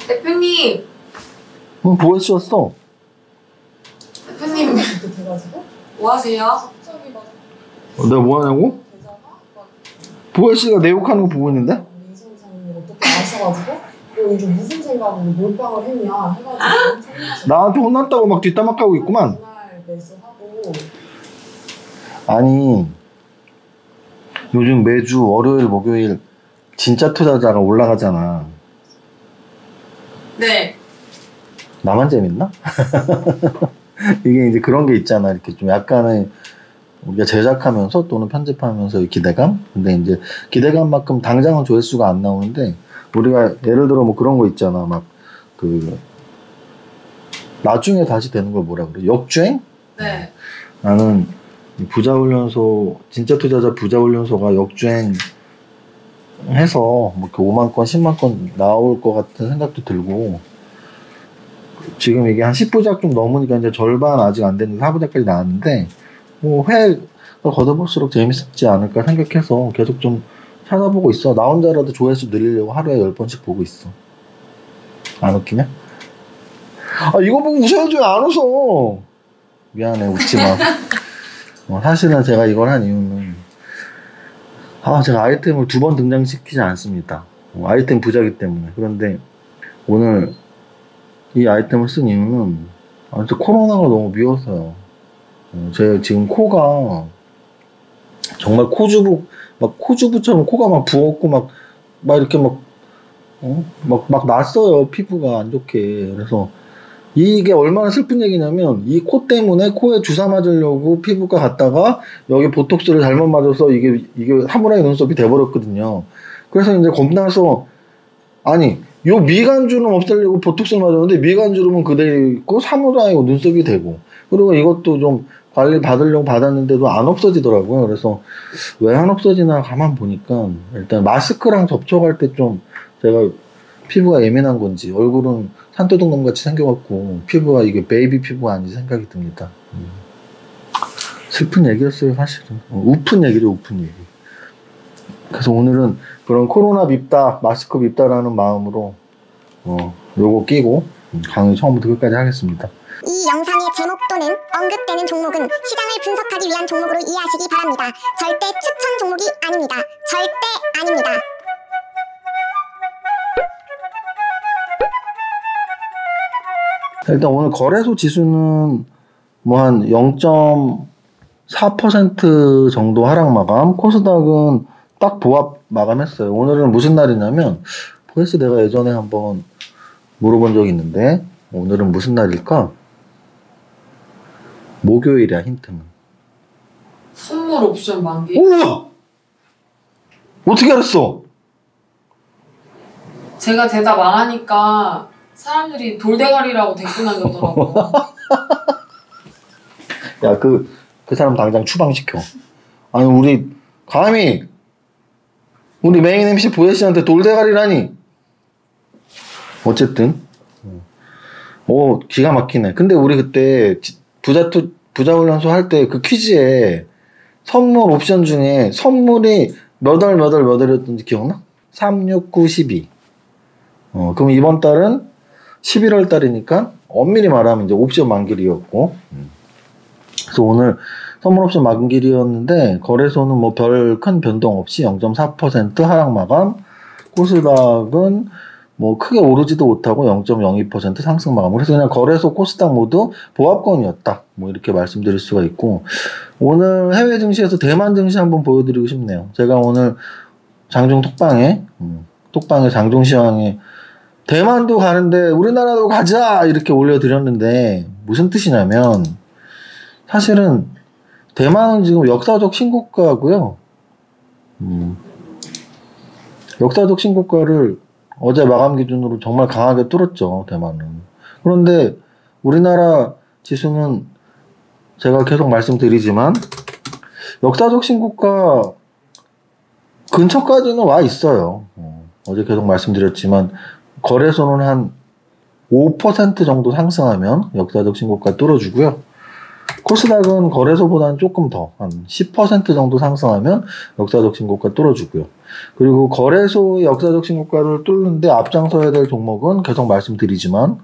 대표님. 보혜씨였어. 대표님. 뭐 하세요? 내가 뭐 하냐고? 보혜씨가 내 욕하는 거 보고 있는데? 어떻게 아셔가지고 요즘 무슨 생각으로 몰빵을 했냐 해가지고 나한테 혼났다고 막 뒷담화하고 있구만. 아니 요즘 매주 월요일 목요일 진짜 투자자가 올라가잖아. 네. 나만 재밌나? 이게 이제 그런 게 있잖아. 이렇게 좀 약간의 우리가 제작하면서 또는 편집하면서 기대감? 근데 이제 기대감만큼 당장은 조회수가 안 나오는데 우리가 예를 들어 뭐 그런 거 있잖아. 막 그 나중에 다시 되는 걸 뭐라 그래? 역주행? 네. 나는 부자훈련소 진짜 투자자 부자훈련소가 역주행 해서 뭐 5만 건, 10만 건 나올 것 같은 생각도 들고 지금 이게 한 10부작 좀 넘으니까 이제 절반 아직 안 됐는데 4부작까지 나왔는데 뭐 회가 걷어볼수록 재밌지 않을까 생각해서 계속 좀 찾아보고 있어. 나 혼자라도 조회수 늘리려고 하루에 10번씩 보고 있어. 안 웃기냐? 아 이거 보고 웃어야지 왜 안 웃어? 미안해 웃지마. 사실은 제가 이걸 한 이유는 제가 아이템을 2번 등장시키지 않습니다. 아이템 부자기 때문에. 그런데 오늘 이 아이템을 쓴 이유는 진짜 코로나가 너무 미워서요. 제 지금 코가 정말 코주부처럼 코가 막 부었고 막 이렇게 막 났어요. 피부가 안 좋게. 그래서 이게 얼마나 슬픈 얘기냐면 이 코 때문에 코에 주사 맞으려고 피부과 갔다가 여기 보톡스를 잘못 맞아서 이게 사무라이 눈썹이 돼버렸거든요. 그래서 이제 겁나서 아니 요 미간주름 없애려고 보톡스를 맞았는데 미간주름은 그대로 있고 사무라이 눈썹이 되고 그리고 이것도 좀 관리 받으려고 받았는데도 안 없어지더라고요. 그래서 왜 안 없어지나 가만 보니까 일단 마스크랑 접촉할 때 좀 제가 피부가 예민한 건지 얼굴은 산도둑놈 같이 생겨갖고 피부가 이게 베이비 피부가 아닌지 생각이 듭니다. 슬픈 얘기였어요 사실은. 우픈 얘기죠 우픈 얘기. 그래서 오늘은 그런 코로나 밉다 마스크 밉다라는 마음으로 요거 끼고 강의 처음부터 끝까지 하겠습니다. 이 영상의 제목 또는 언급되는 종목은 시장을 분석하기 위한 종목으로 이해하시기 바랍니다. 절대 추천 종목이 아닙니다. 절대 아닙니다. 일단 오늘 거래소 지수는 뭐 한 0.4% 정도 하락 마감, 코스닥은 딱 보합 마감했어요. 오늘은 무슨 날이냐면 보혜씨 내가 예전에 한번 물어본 적이 있는데 오늘은 무슨 날일까? 목요일이야. 힌트는 선물 옵션 만기. 우와! 어떻게 알았어? 제가 대답 안 하니까 사람들이 돌대가리라고 댓글 남겼더라고요. 야, 그 사람 당장 추방시켜. 아니, 우리 감히 우리 메인 MC 보혜씨한테 돌대가리라니. 어쨌든 기가 막히네. 근데 우리 그때 부자훈련소 할 때 그 퀴즈에 선물 옵션 중에 선물이 몇 월이었던지 기억나? 3, 6, 9, 12. 그럼 이번 달은 11월 달이니까 엄밀히 말하면 이제 옵션 만기일이었고 그래서 오늘 선물 옵션 만기일이었는데 거래소는 뭐 별 큰 변동 없이 0.4% 하락 마감, 코스닥은 뭐 크게 오르지도 못하고 0.02% 상승 마감. 그래서 그냥 거래소 코스닥 모두 보합권이었다. 뭐 이렇게 말씀드릴 수가 있고 오늘 해외 증시에서 대만 증시 한번 보여드리고 싶네요. 제가 오늘 장중 톡방에 장중 시황에 대만도 가는데 우리나라도 가자 이렇게 올려드렸는데 무슨 뜻이냐면 사실은 대만은 지금 역사적 신고가고요. 역사적 신고가를 어제 마감 기준으로 정말 강하게 뚫었죠. 대만은. 그런데 우리나라 지수는 제가 계속 말씀드리지만 역사적 신고가 근처까지는 와 있어요. 어제 계속 말씀드렸지만 거래소는 한 5% 정도 상승하면 역사적 신고가 뚫어주고요. 코스닥은 거래소보다는 조금 더, 한 10% 정도 상승하면 역사적 신고가 뚫어주고요. 그리고 거래소의 역사적 신고가를 뚫는데 앞장서야 될 종목은 계속 말씀드리지만,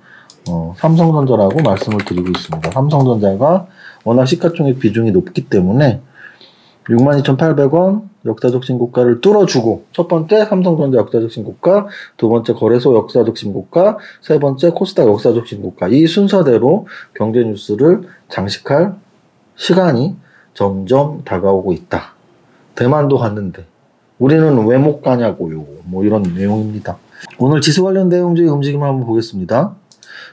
삼성전자라고 말씀을 드리고 있습니다. 삼성전자가 워낙 시가총액 비중이 높기 때문에 62,800원 역사적 신고가를 뚫어주고, 첫 번째 삼성전자 역사적 신고가, 두 번째 거래소 역사적 신고가, 세 번째 코스닥 역사적 신고가, 이 순서대로 경제 뉴스를 장식할 시간이 점점 다가오고 있다. 대만도 갔는데 우리는 왜 못 가냐고요. 뭐 이런 내용입니다. 오늘 지수 관련 대응주의 움직임을 한번 보겠습니다.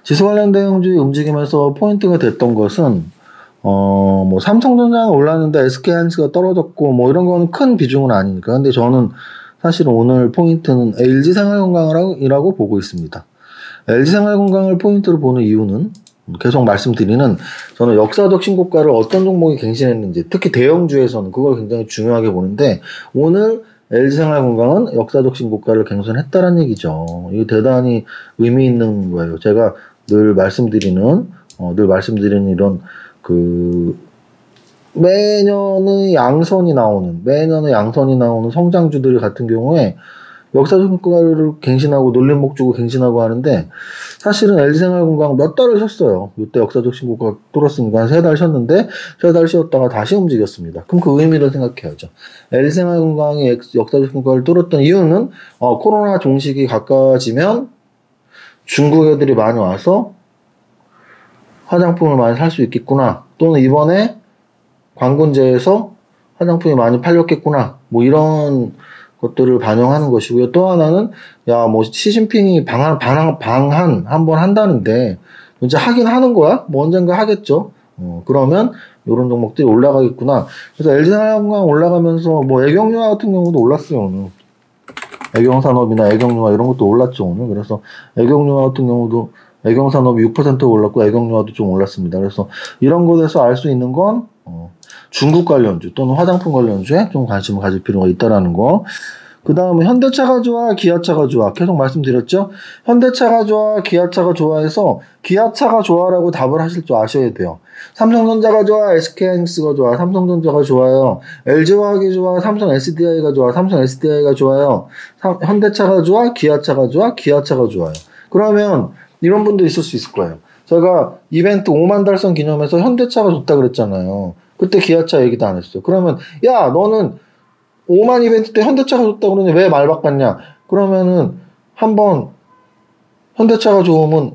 지수 관련 대응주의 움직임에서 포인트가 됐던 것은 뭐 삼성전자가 올랐는데 SK하이닉스가 떨어졌고 뭐 이런 거는 큰 비중은 아니니까. 근데 저는 사실은 오늘 포인트는 LG생활건강이라고 보고 있습니다. LG생활건강을 포인트로 보는 이유는 계속 말씀드리는, 저는 역사적 신고가를 어떤 종목이 갱신했는지, 특히 대형주에서는 그걸 굉장히 중요하게 보는데, 오늘 LG생활건강은 역사적 신고가를 갱신했다는 얘기죠. 이게 대단히 의미 있는 거예요. 제가 늘 말씀드리는 이런 매년의 양선이 나오는 성장주들 같은 경우에 역사적 신고가를 갱신하고 놀림목 주고 갱신하고 하는데, 사실은 LG생활건강 몇 달을 쉬었어요. 이때 역사적 신고가 뚫었으니까 한 3달 쉬었는데 3달 쉬었다가 다시 움직였습니다. 그럼 그 의미를 생각해야죠. LG생활건강이 역사적 신고가를 뚫었던 이유는 코로나 종식이 가까워지면 중국 애들이 많이 와서 화장품을 많이 살 수 있겠구나, 또는 이번에 관군제에서 화장품이 많이 팔렸겠구나, 뭐 이런 것들을 반영하는 것이고요. 또 하나는 뭐 시진핑이 방한 한번 한다는데 이제 하긴 하는 거야? 뭐 언젠가 하겠죠. 그러면 이런 종목들이 올라가겠구나. 그래서 LG생활건강 올라가면서 뭐 애경유화 같은 경우도 올랐어요. 오늘 애경산업이나 애경유화 이런 것도 올랐죠 오늘. 그래서 애경유화 같은 경우도 애경산업이 6% 올랐고 애경유화도 좀 올랐습니다. 그래서 이런 것에서 알 수 있는 건 중국 관련주 또는 화장품 관련주에 좀 관심을 가질 필요가 있다라는 거. 그 다음에 현대차가 좋아, 기아차가 좋아. 계속 말씀드렸죠? 현대차가 좋아, 기아차가 좋아해서 기아차가 좋아라고 답을 하실 줄 아셔야 돼요. 삼성전자가 좋아, SK하이닉스가 좋아, 삼성전자가 좋아요. LG화학이 좋아, 삼성 SDI가 좋아, 삼성 SDI가 좋아요. 현대차가 좋아, 기아차가 좋아, 기아차가 좋아요. 그러면 이런 분도 있을 수 있을 거예요. 제가 이벤트 5만 달성 기념해서 현대차가 좋다 그랬잖아요. 그때 기아차 얘기도 안 했어요. 그러면 야, 너는 5만 이벤트 때 현대차가 좋다 그러니 왜 말 바꿨냐? 그러면은 한번 현대차가 좋으면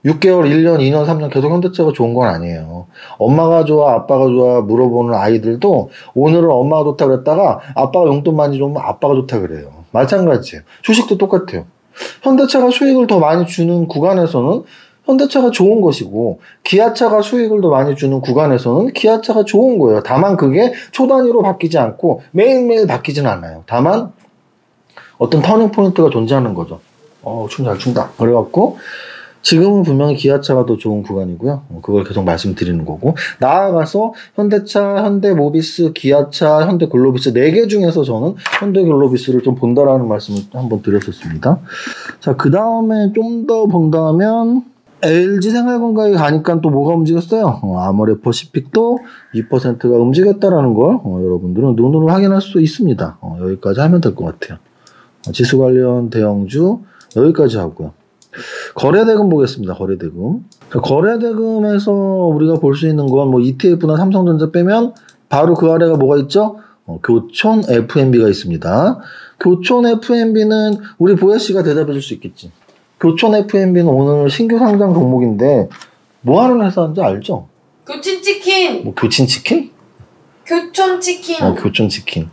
6개월, 1년, 2년, 3년 계속 현대차가 좋은 건 아니에요. 엄마가 좋아, 아빠가 좋아 물어보는 아이들도 오늘은 엄마가 좋다 그랬다가 아빠가 용돈 많이 주면 아빠가 좋다 그래요. 마찬가지예요. 주식도 똑같아요. 현대차가 수익을 더 많이 주는 구간에서는 현대차가 좋은 것이고, 기아차가 수익을 더 많이 주는 구간에서는 기아차가 좋은 거예요. 다만 그게 초 단위로 바뀌지 않고 매일매일 바뀌지는 않아요. 다만 어떤 터닝 포인트가 존재하는 거죠. 춤 잘 춘다. 그래갖고 지금은 분명히 기아차가 더 좋은 구간이고요. 그걸 계속 말씀드리는 거고, 나아가서 현대차, 현대모비스, 기아차, 현대글로비스 4개 중에서 저는 현대글로비스를 좀 본다라는 말씀을 한번 드렸었습니다. 자, 그 다음에 좀 더 본다면 LG생활건강에 가니까 또 뭐가 움직였어요? 아모레퍼시픽도 2%가 움직였다라는 걸 여러분들은 눈으로 확인할 수 있습니다. 여기까지 하면 될 것 같아요. 지수 관련 대형주 여기까지 하고요. 거래대금 보겠습니다. 거래대금. 거래대금에서 우리가 볼 수 있는 건 뭐 ETF나 삼성전자 빼면 바로 그 아래가 뭐가 있죠? 교촌 FMB가 있습니다. 교촌 FMB는 우리 보혜씨가 대답해 줄 수 있겠지. 교촌 FMB는 오늘 신규 상장 종목인데 뭐 하는 회사인지 알죠? 교친치킨! 뭐 교친치킨? 교촌치킨! 교촌치킨.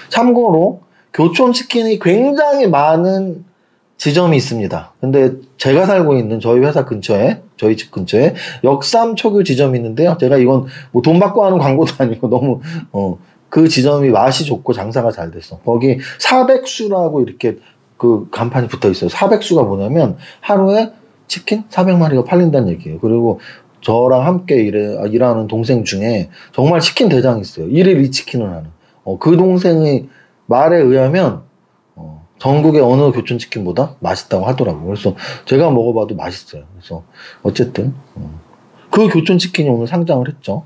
참고로 교촌치킨이 굉장히 많은 지점이 있습니다. 근데 제가 살고 있는 저희 회사 근처에, 저희 집 근처에 역삼초교 지점이 있는데요. 제가 이건 뭐 돈 받고 하는 광고도 아니고 너무 그 지점이 맛이 좋고 장사가 잘 됐어. 거기 400수라고 이렇게 그 간판이 붙어 있어요. 400수가 뭐냐면 하루에 치킨 400마리가 팔린다는 얘기예요. 그리고 저랑 함께 일하는 동생 중에 정말 치킨 대장이 있어요. 1일 2치킨을 하는. 그 동생의 말에 의하면 전국의 어느 교촌치킨보다 맛있다고 하더라고요. 그래서 제가 먹어봐도 맛있어요. 그래서 어쨌든 그 교촌 치킨이 오늘 상장을 했죠.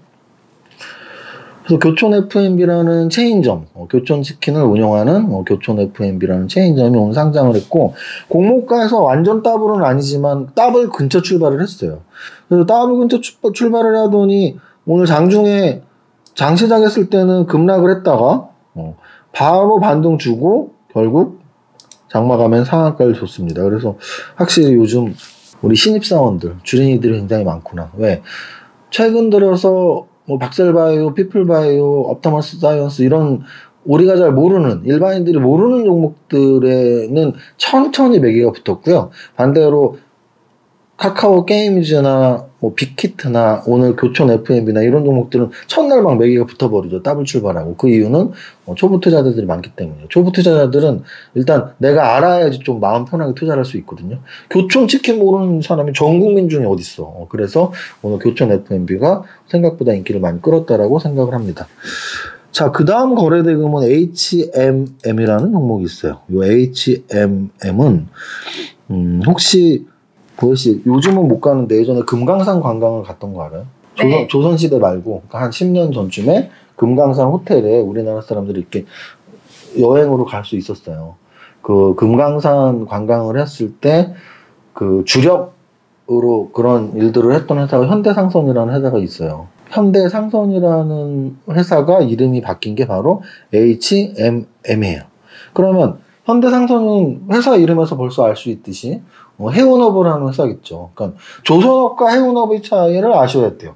그래서 교촌 F&B라는 체인점, 교촌 치킨을 운영하는 교촌 F&B라는 체인점이 오늘 상장을 했고, 공모가에서 완전 더블은 아니지만 더블 근처 출발을 했어요. 그래서 더블 근처 출발을 하더니 오늘 장중에 장 시작했을 때는 급락을 했다가 바로 반등 주고 결국 장 마감엔 상한가를 줬습니다. 그래서 확실히 요즘 우리 신입사원들, 주린이들이 굉장히 많구나. 왜? 최근 들어서 뭐 박셀바이오, 피플바이오, 업타머스 사이언스 이런 우리가 잘 모르는, 일반인들이 모르는 종목들에는 천천히 매기가 붙었고요. 반대로 카카오 게임즈나 뭐 빅히트나 오늘 교촌 F&B나 이런 종목들은 첫날 막 매기가 붙어버리죠. 더블 출발하고. 그 이유는 초보 투자자들이 많기 때문이에요. 초보 투자자들은 일단 내가 알아야지 좀 마음 편하게 투자를 할 수 있거든요. 교촌 치킨 모르는 사람이 전 국민 중에 어딨어. 그래서 오늘 교촌 F&B가 생각보다 인기를 많이 끌었다라고 생각을 합니다. 자, 그 다음 거래대금은 HMM이라는 종목이 있어요. 이 HMM은 혹시 보혜씨 요즘은 못 가는데 예전에 금강산 관광을 갔던 거 알아요? 네. 조선시대 말고 한 10년 전쯤에 금강산 호텔에 우리나라 사람들이 이렇게 여행으로 갈 수 있었어요. 그 금강산 관광을 했을 때 그 주력으로 그런 일들을 했던 회사가 현대상선이라는 회사가 있어요. 현대상선이라는 회사가 이름이 바뀐 게 바로 HMM이에요. 그러면 현대상선은 회사 이름에서 벌써 알 수 있듯이 해운업을 회사겠죠. 그러니까 조선업과 해운업의 차이를 아셔야 돼요.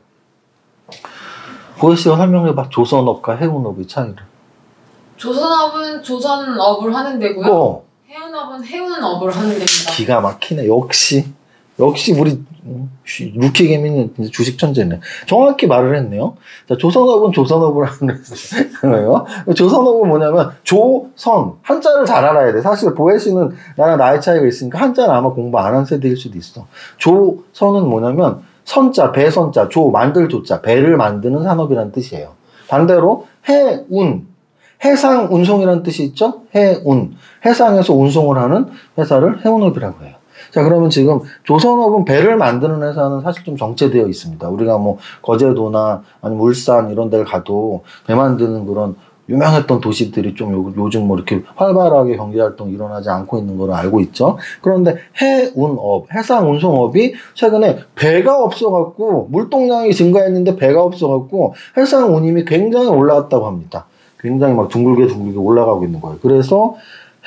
보혜씨가 설명해봐. 조선업과 해운업의 차이를. 조선업은 조선업을 하는 데고요. 해운업은 해운업을 하는 데입니다. 기가 막히네. 역시 우리 루키 개미는 주식 천재네. 정확히 말을 했네요. 자, 조선업은 조선업을 하는 거예요. 조선업은 뭐냐면 조선 한자를 잘 알아야 돼. 사실 보혜 씨는 나랑 나이 차이가 있으니까 한자는 아마 공부 안 한 세대일 수도 있어. 조선은 뭐냐면 선자, 배선자, 만들 조자, 배를 만드는 산업이라는 뜻이에요. 반대로 해운, 해상 운송이라는 뜻이 있죠. 해운, 해상에서 운송을 하는 회사를 해운업이라고 해요. 자, 그러면 지금 조선업은 배를 만드는 회사는 사실 좀 정체되어 있습니다. 우리가 뭐 거제도나 아니면 울산 이런 데를 가도 배 만드는 그런 유명했던 도시들이 좀 요즘 뭐 이렇게 활발하게 경제활동이 일어나지 않고 있는 걸 알고 있죠. 그런데 해운업, 해상운송업이 최근에 배가 없어갖고 물동량이 증가했는데 배가 없어갖고 해상운임이 굉장히 올라갔다고 합니다. 굉장히 막 둥글게 올라가고 있는 거예요. 그래서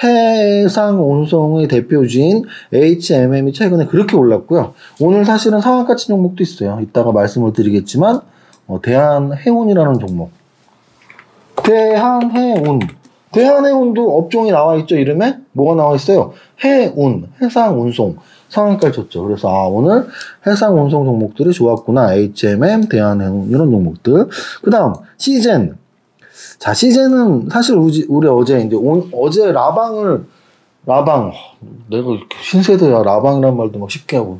해상 운송의 대표주인 HMM이 최근에 그렇게 올랐고요. 오늘 사실은 상한가 친 종목도 있어요. 이따가 말씀을 드리겠지만 대한해운이라는 종목. 대한해운도 업종이 나와 있죠. 이름에 뭐가 나와 있어요? 해운, 해상 운송. 상한가를 쳤죠. 그래서 오늘 해상 운송 종목들이 좋았구나. HMM, 대한해운 이런 종목들. 그 다음 시젠. 자, 시젠은 사실 우리 어제 라방, 내가 신세대야. 라방이란 말도 막 쉽게 하고.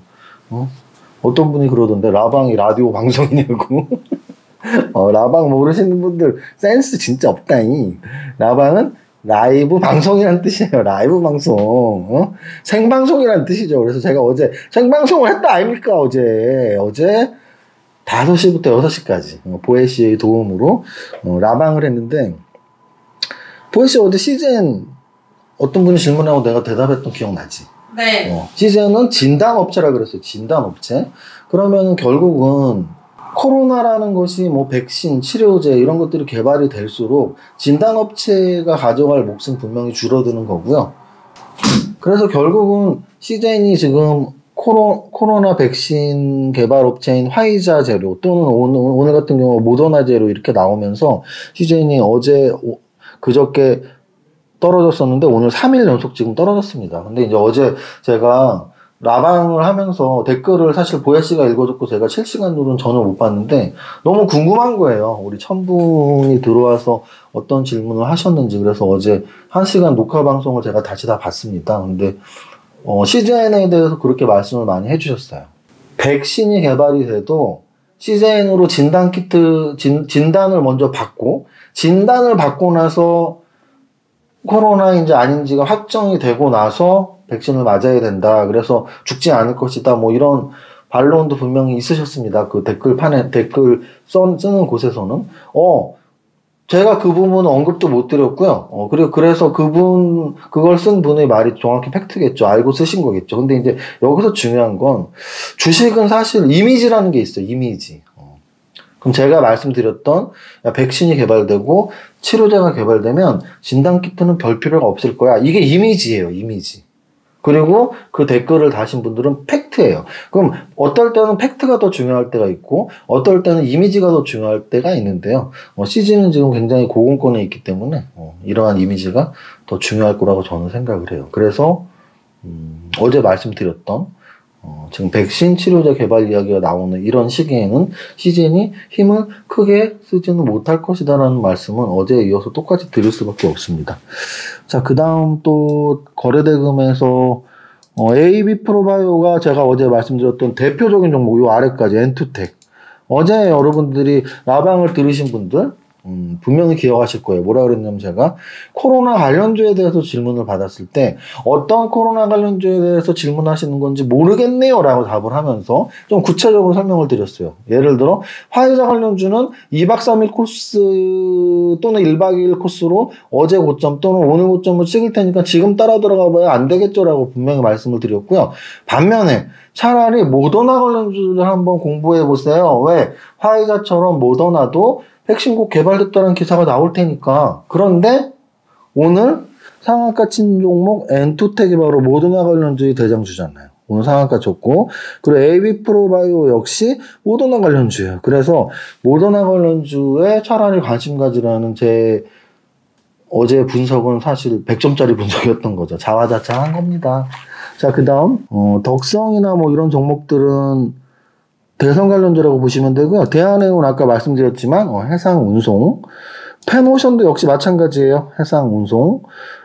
어떤 분이 그러던데, 라방이 라디오 방송이냐고. 라방 모르시는 분들 센스 진짜 없다니. 라방은 라이브 방송이라는 뜻이에요. 라이브 방송. 생방송이라는 뜻이죠. 그래서 제가 어제 생방송을 했다 아닙니까? 어제 5시부터 6시까지 보혜씨의 도움으로 라방을 했는데, 보혜씨 어제 시젠 어떤 분이 질문하고 내가 대답했던 기억나지? 네. 시젠은 진단업체라 그랬어요. 진단업체. 그러면 결국은 코로나라는 것이 뭐 백신, 치료제 이런 것들이 개발이 될수록 진단업체가 가져갈 몫은 분명히 줄어드는 거고요. 그래서 결국은 시젠이 지금 코로나 백신 개발 업체인 화이자 재료 또는 오늘 같은 경우 모더나 재료 이렇게 나오면서 시젠이 그저께 떨어졌었는데 오늘 3일 연속 지금 떨어졌습니다. 근데 이제 어제 제가 라방을 하면서 댓글을 사실 보혜씨가 읽어줬고 제가 실시간으로는 전혀 못 봤는데 너무 궁금한 거예요. 우리 1000분이 들어와서 어떤 질문을 하셨는지. 그래서 어제 1시간 녹화 방송을 제가 다시 다 봤습니다. 근데 시젠에 대해서 그렇게 말씀을 많이 해주셨어요. 백신이 개발이 돼도 시젠으로 진단을 먼저 받고, 진단을 받고 나서 코로나인지 아닌지가 확정이 되고 나서 백신을 맞아야 된다. 그래서 죽지 않을 것이다. 뭐 이런 반론도 분명히 있으셨습니다. 그 댓글 쓰는 곳에서는. 제가 그 부분은 언급도 못 드렸고요. 그래서 그걸 쓴 분의 말이 정확히 팩트겠죠. 알고 쓰신 거겠죠. 근데 이제 여기서 중요한 건 주식은 사실 이미지라는 게 있어요. 이미지. 그럼 제가 말씀드렸던 백신이 개발되고 치료제가 개발되면 진단키트는 별 필요가 없을 거야. 이게 이미지예요. 이미지. 그리고 그 댓글을 다신 분들은 팩트예요. 그럼 어떨 때는 팩트가 더 중요할 때가 있고 어떨 때는 이미지가 더 중요할 때가 있는데요. CG는 지금 굉장히 고공권에 있기 때문에 이러한 이미지가 더 중요할 거라고 저는 생각을 해요. 그래서 어제 말씀드렸던 지금 백신 치료제 개발 이야기가 나오는 이런 시기에는 CGN이 힘을 크게 쓰지는 못할 것이다라는 말씀은 어제에 이어서 똑같이 드릴 수밖에 없습니다. 자, 그 다음 또 거래대금에서 AB 프로바이오가 제가 어제 말씀드렸던 대표적인 종목 요 아래까지 엔투텍. 어제 여러분들이 라방을 들으신 분들 분명히 기억하실 거예요. 뭐라 그랬냐면 제가 코로나 관련주에 대해서 질문을 받았을 때 어떤 코로나 관련주에 대해서 질문하시는 건지 모르겠네요 라고 답을 하면서 좀 구체적으로 설명을 드렸어요. 예를 들어 화이자 관련주는 2박 3일 코스 또는 1박 2일 코스로 어제 고점 또는 오늘 고점을 찍을 테니까 지금 따라 들어가 봐야 안 되겠죠 라고 분명히 말씀을 드렸고요. 반면에 차라리 모더나 관련주를 한번 공부해 보세요. 왜? 화이자처럼 모더나도 백신 곧 개발됐다는 기사가 나올 테니까. 그런데 오늘 상한가 친 종목 엔투텍이 바로 모더나 관련주의 대장주잖아요. 오늘 상한가 쳤고, 그리고 AB 프로바이오 역시 모더나 관련주예요. 그래서 모더나 관련주에 차라리 관심 가지라는 제 어제 분석은 사실 100점짜리 분석이었던 거죠. 자화자찬한 겁니다. 자, 그 다음 덕성이나 뭐 이런 종목들은 대선 관련주라고 보시면 되고요. 대한해운 아까 말씀드렸지만 해상운송, 펜오션도 역시 마찬가지예요. 해상운송.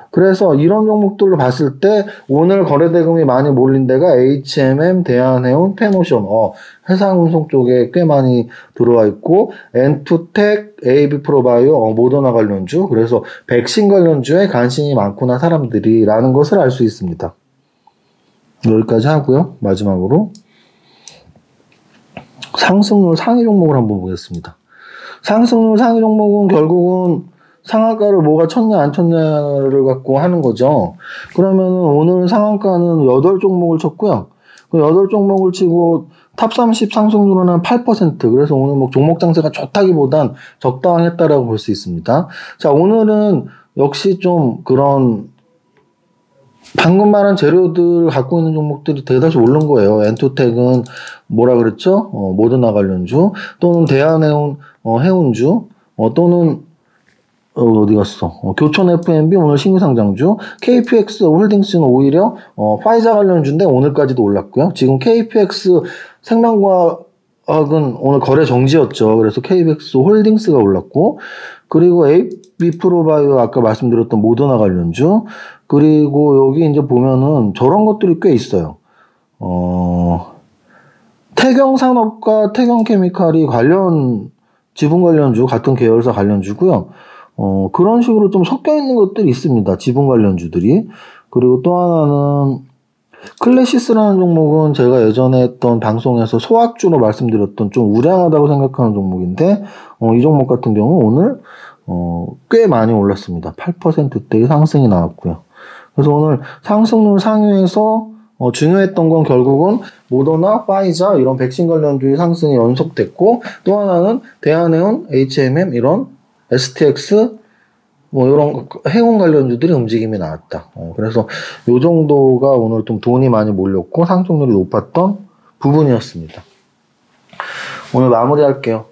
그래서 이런 종목들로 봤을 때 오늘 거래대금이 많이 몰린 데가 HMM, 대한해운, 펜오션, 해상운송 쪽에 꽤 많이 들어와 있고 엔투텍, AB 프로바이오, 모더나 관련주. 그래서 백신 관련주에 관심이 많구나 사람들이 라는 것을 알 수 있습니다. 여기까지 하고요. 마지막으로 상승률 상위 종목을 한번 보겠습니다. 상승률 상위 종목은 결국은 상한가를 뭐가 쳤냐 안 쳤냐를 갖고 하는 거죠. 그러면은 오늘 상한가는 8종목을 쳤고요. 그 8종목을 치고 탑 30 상승률은 한 8%. 그래서 오늘 뭐 종목 장세가 좋다기보단 적당했다라고 볼 수 있습니다. 자, 오늘은 역시 좀 그런 방금 말한 재료들 갖고 있는 종목들이 대다수 오른 거예요. 엔투텍은 뭐라 그랬죠? 모더나 관련주 또는 대한해운 해운주 또는 어디 갔어? 교촌 F&B 오늘 신규 상장주, KPX 홀딩스는 오히려 화이자 관련주인데 오늘까지도 올랐고요. 지금 KPX 생명과학은 오늘 거래 정지였죠. 그래서 KPX 홀딩스가 올랐고, 그리고 AB 프로바이오 아까 말씀드렸던 모더나 관련주, 그리고 여기 이제 보면은 저런 것들이 꽤 있어요. 태경산업과 태경케미칼이 지분 관련주, 같은 계열사 관련주고요. 그런 식으로 좀 섞여 있는 것들이 있습니다. 지분 관련주들이. 그리고 또 하나는 클래시스라는 종목은 제가 예전에 했던 방송에서 소학주로 말씀드렸던 좀 우량하다고 생각하는 종목인데, 이 종목 같은 경우 오늘 꽤 많이 올랐습니다. 8%대의 상승이 나왔고요. 그래서 오늘 상승률 상위에서 중요했던 건 결국은 모더나, 파이자 이런 백신 관련주의 상승이 연속됐고, 또 하나는 대한해운, HMM 이런 STX 뭐 이런 해운 관련주들이 움직임이 나왔다. 그래서 요 정도가 오늘 좀 돈이 많이 몰렸고 상승률이 높았던 부분이었습니다. 오늘 마무리할게요.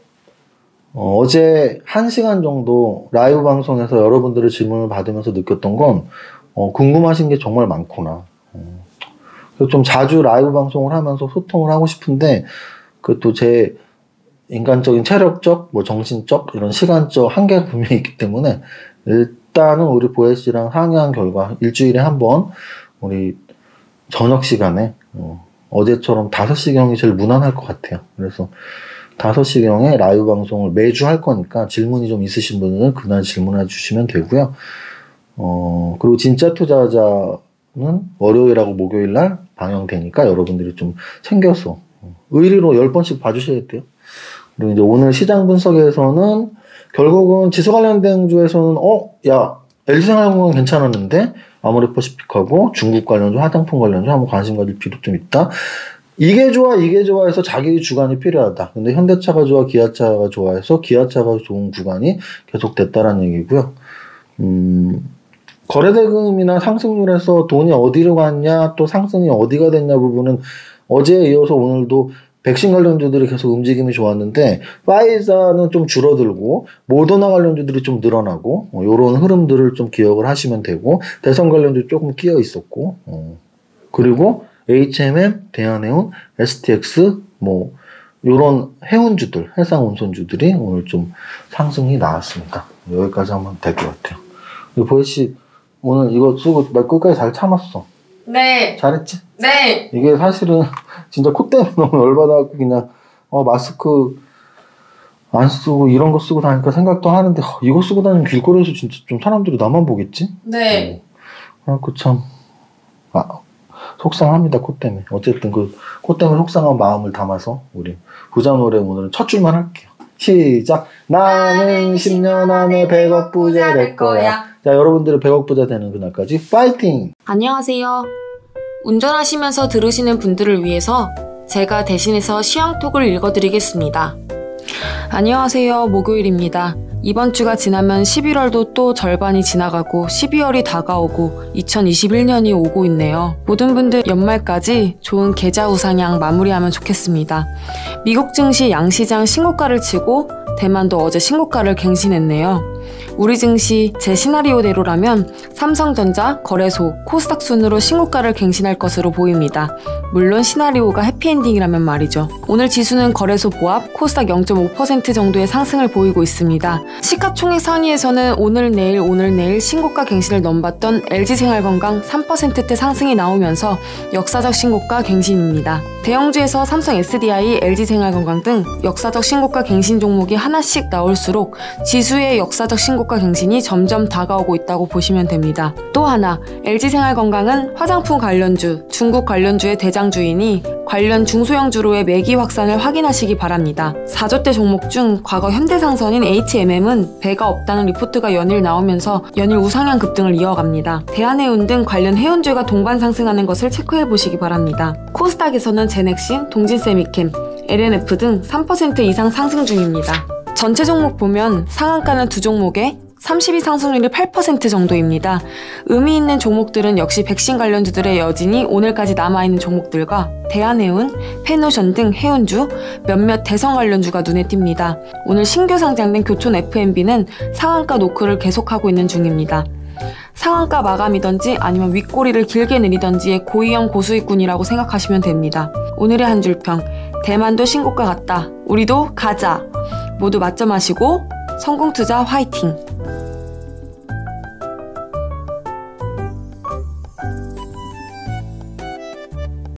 어제 1시간 정도 라이브 방송에서 여러분들의 질문을 받으면서 느꼈던 건 궁금하신 게 정말 많구나. 그래서 좀 자주 라이브 방송을 하면서 소통을 하고 싶은데 그것도 제 인간적인 체력적, 뭐 정신적, 이런 시간적 한계가 분명히 있기 때문에 일단은 우리 보혜씨랑 상의한 결과 일주일에 한 번 우리 저녁 시간에 어제처럼 5시경이 제일 무난할 것 같아요. 그래서 5시경에 라이브 방송을 매주 할 거니까 질문이 좀 있으신 분은 그날 질문해 주시면 되고요. 그리고 진짜 투자자는 월요일하고 목요일 날 방영되니까 여러분들이 좀 챙겨서 의리로 10번씩 봐주셔야 돼요. 그리고 이제 오늘 시장 분석에서는 결국은 지수 관련된 주에서는 야 LG생활건강 괜찮았는데 아모레퍼시픽하고 중국 관련주, 화장품 관련주 한번 관심 가질 필요 좀 있다. 이게 좋아 해서 자기 주관이 필요하다. 근데 현대차가 좋아, 기아차가 좋아해서 기아차가 좋은 구간이 계속됐다라는 얘기고요. 거래대금이나 상승률에서 돈이 어디로 갔냐, 또 상승이 어디가 됐냐 부분은 어제에 이어서 오늘도 백신 관련주들이 계속 움직임이 좋았는데 파이자는 좀 줄어들고 모더나 관련주들이 좀 늘어나고 이런 흐름들을 좀 기억을 하시면 되고 대선 관련주 조금 끼어 있었고 그리고 HMM, 대한해운, STX 뭐 이런 해운주들, 해상운송주들이 오늘 좀 상승이 나왔습니다. 여기까지 하면 될 것 같아요. 보이씨 오늘 이거 쓰고 나 끝까지 잘 참았어. 네. 잘했지? 네. 이게 사실은 진짜 코 때문에 너무 열받아갖고 그냥 마스크 안 쓰고 이런 거 쓰고 다니까 생각도 하는데 이거 쓰고 다니면 길거리에서 진짜 좀 사람들이 나만 보겠지? 네. 그래갖고 참 속상합니다. 코 때문에. 어쨌든 그 코 때문에 속상한 마음을 담아서 우리 부자 노래 오늘은 첫 줄만 할게요. 시작. 나는 10년 안에 100억 부자 될 거야. 자, 여러분들이 100억 부자 되는 그날까지 파이팅! 안녕하세요. 운전하시면서 들으시는 분들을 위해서 제가 대신해서 시황톡을 읽어드리겠습니다. 안녕하세요. 목요일입니다. 이번 주가 지나면 11월도 또 절반이 지나가고 12월이 다가오고 2021년이 오고 있네요. 모든 분들 연말까지 좋은 계좌 우상향 마무리하면 좋겠습니다. 미국 증시 양시장 신고가를 치고 대만도 어제 신고가를 갱신했네요. 우리 증시 제 시나리오대로라면 삼성전자, 거래소, 코스닥 순으로 신고가를 갱신할 것으로 보입니다. 물론 시나리오가 해피엔딩이라면 말이죠. 오늘 지수는 거래소 보합, 코스닥 0.5% 정도의 상승을 보이고 있습니다. 시가총액 상위에서는 오늘 내일 신고가 갱신을 넘봤던 LG생활건강 3%대 상승이 나오면서 역사적 신고가 갱신입니다. 대형주에서 삼성 SDI, LG생활건강 등 역사적 신고가 갱신 종목이 하나씩 나올수록 지수의 역사적 신고가 갱신이 점점 다가오고 있다고 보시면 됩니다. 또 하나, LG생활건강은 화장품 관련주, 중국 관련주의 대장주이니 관련 중소형주로의 매기 확산을 확인하시기 바랍니다. 4조대 종목 중 과거 현대상선인 HMM은 배가 없다는 리포트가 연일 나오면서 연일 우상향 급등을 이어갑니다. 대한해운 등 관련 해운주가 동반 상승하는 것을 체크해보시기 바랍니다. 코스닥에서는 제넥신, 동진세미캠, LNF 등 3% 이상 상승 중입니다. 전체 종목 보면 상한가는 두 종목에 32 상승률이 8% 정도입니다. 의미 있는 종목들은 역시 백신 관련주들의 여진이 오늘까지 남아있는 종목들과 대한해운, 페노션 등 해운주, 몇몇 대선 관련주가 눈에 띕니다. 오늘 신규 상장된 교촌 F&B는 상한가 노크를 계속하고 있는 중입니다. 상한가 마감이던지 아니면 윗꼬리를 길게 내리던지의 고위험 고수익군이라고 생각하시면 됩니다. 오늘의 한 줄평, 대만도 신고가 같다. 우리도 가자. 모두 맞점하시고 성공투자 화이팅!